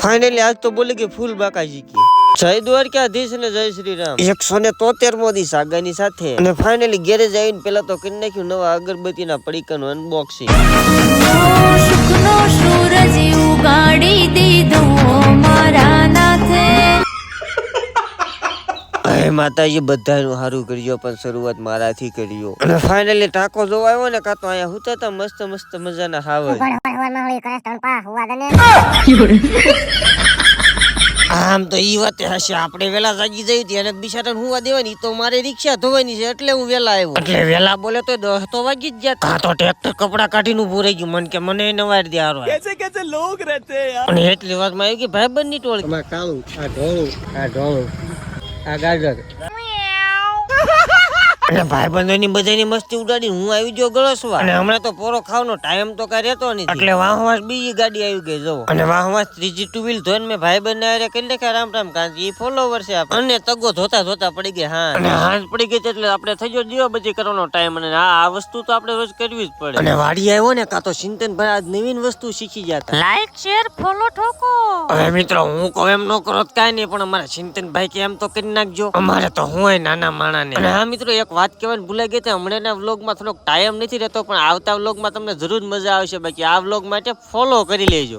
Finally આજ તો બોલે કે ફૂલ બાકાજી की જય દ્વારકાધીશ ને જય શ્રી રામ। 173મો દિવસ આગાની સાથે અને ફાઇનલી ગેરેજ આવીને પેલા તો કરી નાખ્યું નવા અગરબત્તીના પડીકાનું અનબોક્સિંગ। શુકનો સૂરજ ઉગાડી દીધો મારા નાથે। હે માતાજી બધાનું સારું કર્યો પણ શરૂઆત મારાથી કર્યો અને ફાઇનલી ટાકો જોવા આવ્યો ને કાતો અહીંયા હુતા તા મસ્ત મસ્ત મજાના હાવજ। આમ તો ઈ વાત હશે આપણે વેલા જાગી જઈ હતી અને બિચારાને હુવા દેવાની તો મારે રિક્ષા ધોવાની છે એટલે હું વેલા આવ્યો। એટલે વેલા બોલે તો 10 તો વાગી જ ગયા। આ તો ટ્રેક્ટર કપડા કાઢીને ઊભું રહી ગયું મને કે મને નવારી દે હારો। કેસે કેસે લોગ રહેતે યાર। અને એટલી વાતમાં આવી કે ભાઈબંધ ની ટોળી માં કાળું આ ઢોળું આ ગાજર અને ભાઈબંધોની બધાની મસ્તી ઉડાડી હું આવી ગયો ગળસવા અને હમણાં તો પોરો ખાવાનો ટાઈમ તો કઈ રહેતો નહીં એટલે વાહવાસ બીજી ગાડી આવી ગઈ જો અને વાહવાસ ત્રીજી ટુ વ્હીલ ધોઈને મેં ભાઈબંધ ને કરી નાખ્યા રામ રામ કાંતિ ઈ ફોલોવર છે અને તગો ધોતા પડી ગઈ હા અને હાંજ પડી ગઈ એટલે આપણે થઈ ગયો દીવા બધી કરવાનો ટાઈમ અને આ વસ્તુ તો આપણે રોજ કરવી જ પડે અને વાડી આવ્યો ને કાં તો ચિંતન ભાઈ આજ નવીન વસ્તુ શીખી જતા લાઈક શેર ફોલો ઠોકો। હવે મિત્રો હું કહું એમ ન કરો કાંઈ નહીં પણ અમારા ચિંતન ભાઈ કે એમ તો કરી નાખજો અમારે તો હું નાના માણા ને અને હા મિત્રો એક વાત કહેવાની ભૂલાઈ ગઈ હમણાંના વ્લોગમાં થોડોક ટાઈમ નથી રહેતો પણ આવતા વ્લોગમાં તમને જરૂર મજા આવશે બાકી આ વ્લોગ માટે ફોલો કરી લેજો।